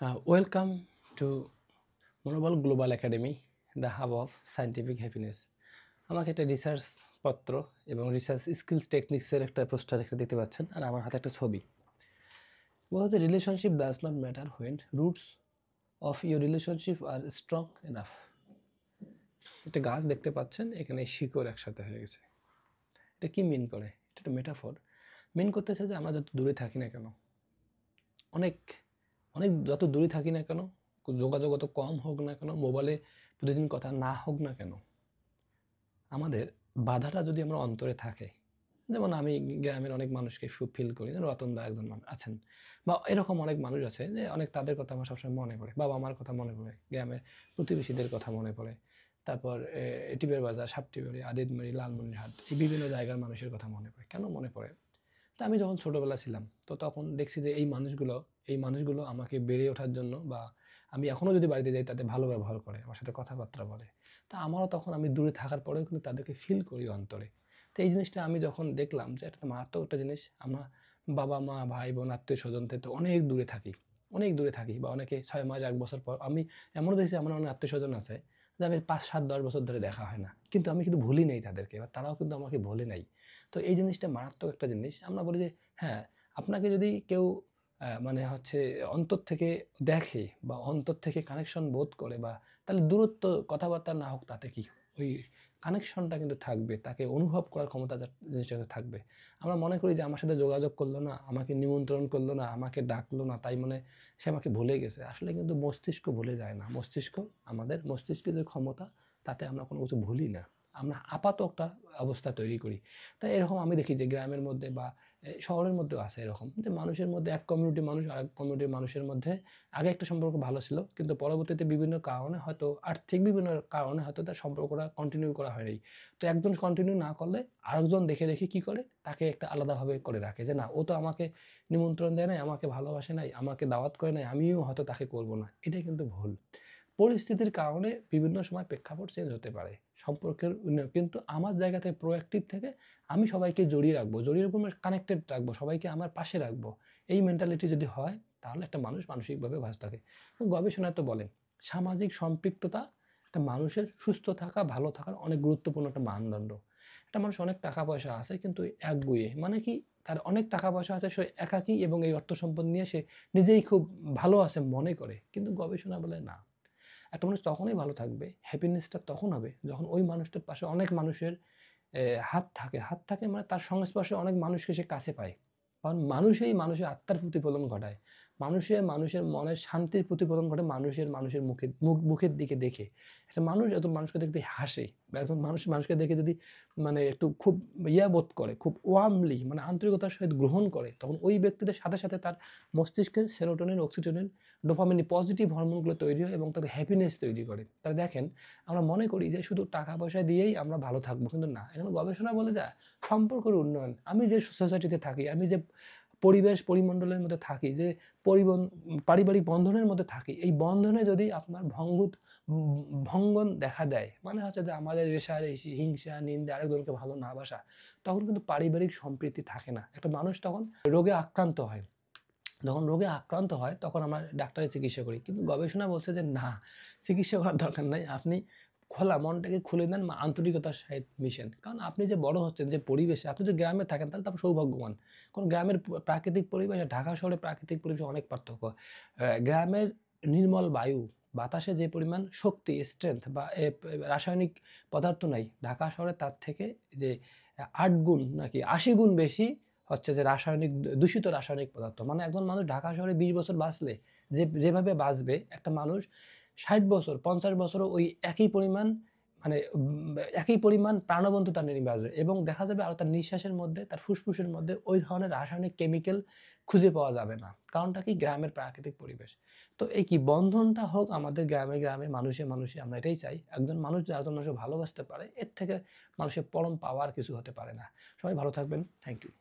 Welcome to মনোবল global academy, the hub of scientific happiness. আমাকে একটা রিসার্চ পত্র এবং রিসার্চ স্কিলস টেকনিক্সের একটা পোস্টার একটা দেখতে পাচ্ছেন, আর আমার হাতে একটা ছবি। বলতে relationship does not matter when roots of your relationship are strong enough. একটা গাছ দেখতে পাচ্ছেন, এখানে শিকড় একসাথে হয়ে গেছে। এটা কি মিন করে? এটা একটা মেটাফর। মিন করতেছে যে আমরা যত দূরে থাকি না কেন, অনেক অনেক যত দূরে থাকি না কেন, যোগাযোগ অত কম হোক না কেন, মোবাইলে প্রতিদিন কথা না হোক না কেন, আমাদের বাধাটা যদি আমরা অন্তরে থাকে, যেমন আমি গ্রামের অনেক মানুষকে ফিল করি, রতনদা একজন মানুষ আছেন, বা এরকম অনেক মানুষ আছে যে অনেক তাদের কথা আমার সবসময় মনে পড়ে, বাবা মার কথা মনে পড়ে, গ্রামের প্রতিবেশীদের কথা মনে পড়ে, তারপর টিবের বাজার, সাপটিবাড়ি, আদিতমারি, লালমনিরহাট, এই বিভিন্ন জায়গার মানুষের কথা মনে পড়ে। কেন মনে পড়ে? তা আমি যখন ছোটোবেলা ছিলাম তো তখন দেখছি যে এই মানুষগুলো আমাকে বেড়ে ওঠার জন্য, বা আমি এখনও যদি বাড়িতে যাই তাতে ভালো ব্যবহার করে, আমার সাথে কথাবার্তা বলে। তা আমারও তখন আমি দূরে থাকার পরেও কিন্তু তাদেরকে ফিল করি অন্তরে। তো এই জিনিসটা আমি যখন দেখলাম যে এটা তো মারাত্মক একটা জিনিস, আমরা বাবা মা ভাই বোন আত্মীয় স্বজন থেকে অনেক দূরে থাকি, বা অনেকে 6 মাস 1 বছর পর। আমি এমনও দেখছি আমার অনেক আত্মীয় স্বজন আছে যে আমি 5 7 10 বছর ধরে দেখা হয় না, কিন্তু আমি কিন্তু ভুলি নাই তাদেরকে, বা তারাও কিন্তু আমাকে ভোলে নাই। তো এই জিনিসটা মারাত্মক একটা জিনিস। আমরা বলি যে হ্যাঁ, আপনাকে যদি কেউ মানে হচ্ছে অন্তর থেকে দেখে বা অন্তর থেকে কানেকশন বোধ করে, বা তাহলে দূরত্ব কথাবার্তা না হোক তাতে কি, ওই কানেকশনটা কিন্তু থাকবে, তাকে অনুভব করার ক্ষমতা জিনিসটা কিন্তু থাকবে। আমরা মনে করি যে আমার সাথে যোগাযোগ করলো না, আমাকে নিমন্ত্রণ করলো না, আমাকে ডাকলো না, তাই মানে সে আমাকে ভুলে গেছে। আসলে কিন্তু মস্তিষ্ক ভুলে যায় না। আমাদের মস্তিষ্কের যে ক্ষমতা, তাতে আমরা কোনো কিছু ভুলি না, আমরা আপাত একটা অবস্থা তৈরি করি। তাই এরকম আমি দেখি যে গ্রামের মধ্যে বা শহরের মধ্যেও আছে এরকম, যে মানুষের মধ্যে এক কমিউনিটির মানুষ আরেক কমিউনিটির মানুষের মধ্যে আগে একটা সম্পর্ক ভালো ছিল, কিন্তু পরবর্তীতে বিভিন্ন কারণে, হয়তো আর্থিক বিভিন্ন কারণে হয়তো তার সম্পর্কটা কন্টিনিউ করা হয়নি। তো একজন কন্টিনিউ না করলে আরেকজন দেখে কি করে, তাকে একটা আলাদাভাবে করে রাখে, যে না, ও তো আমাকে নিমন্ত্রণ দেয় নাই, আমাকে ভালোবাসে নাই, আমাকে দাওয়াত করে নাই, আমিও হয়তো তাকে করব না। এটা কিন্তু ভুল। পরিস্থিতির কারণে বিভিন্ন সময় প্রেক্ষাপট চেঞ্জ হতে পারে, সম্পর্কের উন্নয়ন, কিন্তু আমার জায়গা থেকে প্রোঅ্যাক্টিভ থেকে আমি সবাইকে জড়িয়ে রাখবো, কানেক্টেড রাখবো, সবাইকে আমার পাশে রাখবো। এই মেন্টালিটি যদি হয়, তাহলে একটা মানুষ মানসিকভাবে ভালো থাকে। গবেষণায় তো বলে সামাজিক সম্পৃক্ততা একটা মানুষের সুস্থ থাকা, ভালো থাকার অনেক গুরুত্বপূর্ণ একটা মানদণ্ড। একটা মানুষ অনেক টাকা পয়সা আছে কিন্তু একগুঁয়ে, মানে কি, তার অনেক টাকা পয়সা আছে, সে একাকী, এবং এই অর্থ সম্পদ নিয়ে সে নিজেই খুব ভালো আছে মনে করে, কিন্তু গবেষণা বলে না। একটা মানুষ তখনই ভালো থাকবে, হ্যাপিনেসটা তখন হবে যখন ওই মানুষটার পাশে অনেক মানুষের হাত থাকে, মানে তার সংস্পর্শে অনেক মানুষকে সে কাছে পায়। কারণ মানুষের আত্মার প্রতিফলন ঘটায়, মানুষের মনের শান্তির প্রতিফলন ঘটে মানুষের মুখের দিকে দেখে। একটা মানুষ এত মানুষকে দেখতে হাসে, বা একজন মানুষকে দেখে যদি মানে একটু খুব বোধ করে, খুব ওয়ার্মলি, মানে আন্তরিকতার সহিত গ্রহণ করে, তখন ওই ব্যক্তিদের সাথে সাথে তার মস্তিষ্কের সেরোটোনিন, অক্সিটোনিন, ডোপামিন, পজিটিভ হরমোনগুলো তৈরি হয় এবং তাদের হ্যাপিনেস তৈরি করে। তারা দেখেন, আমরা মনে করি যে শুধু টাকা পয়সা দিয়েই আমরা ভালো থাকবো, কিন্তু না। এখানে গবেষণা বলে যায় সম্পর্কের উন্নয়ন। আমি যে সোসাইটিতে থাকি, আমি যে পরিমণ্ডলের মধ্যে থাকি, যে পারিবারিক বন্ধনের মধ্যে থাকি, এই বন্ধনে যদি আপনার ভঙ্গন দেখা দেয়, মানে হচ্ছে যে আমাদের রেষারেষি, হিংসা, নিন্দা, আরেকজনকে ভালো না বাসা, তখন কিন্তু পারিবারিক সম্প্রীতি থাকে না। একটা মানুষ তখন রোগে আক্রান্ত হয়। যখন রোগে আক্রান্ত হয় তখন আমরা ডাক্তারের চিকিৎসা করি, কিন্তু গবেষণা বলছে যে না, চিকিৎসা করার দরকার নাই, আপনি মনটাকে খুলে দেন, আন্তরিকতার সাথে মিশেন। কারণ আপনি যে বড় হচ্ছেন যে পরিবেশে, আপনি যদি গ্রামে থাকেন তাহলে তো আপনি সৌভাগ্যবান। কারণ গ্রামের প্রাকৃতিক পরিবেশ আর ঢাকা শহরের প্রাকৃতিক পরিবেশে অনেক পার্থক্য। গ্রামের নির্মল বায়ু, বাতাসে যে পরিমাণ শক্তি, স্ট্রেংথ বা রাসায়নিক পদার্থ নাই, ঢাকা শহরে তার থেকে যে 8 গুণ নাকি 80 গুণ বেশি হচ্ছে যে দূষিত রাসায়নিক পদার্থ। মানে একজন মানুষ ঢাকা শহরে 20 বছর বাঁচলে যেভাবে বাঁচবে, একটা মানুষ 60 বছর 50 বছরও ওই একই পরিমাণ, মানে একই পরিমাণ প্রাণবন্ততা নিয়ে বাঁচবে, এবং দেখা যাবে আর তার নিঃশ্বাসের মধ্যে, তার ফুসফুসের মধ্যে ওই ধরনের রাসায়নিক কেমিক্যাল খুঁজে পাওয়া যাবে না। কারণটা কি? গ্রামের প্রাকৃতিক পরিবেশ। তো এই কি বন্ধনটা হোক আমাদের গ্রামে মানুষে আমরা এটাই চাই। একজন মানুষ যে একজন মানুষকে ভালোবাসতে পারে, এর থেকে মানুষের পরম পাওয়ার কিছু হতে পারে না। সবাই ভালো থাকবেন। Thank you.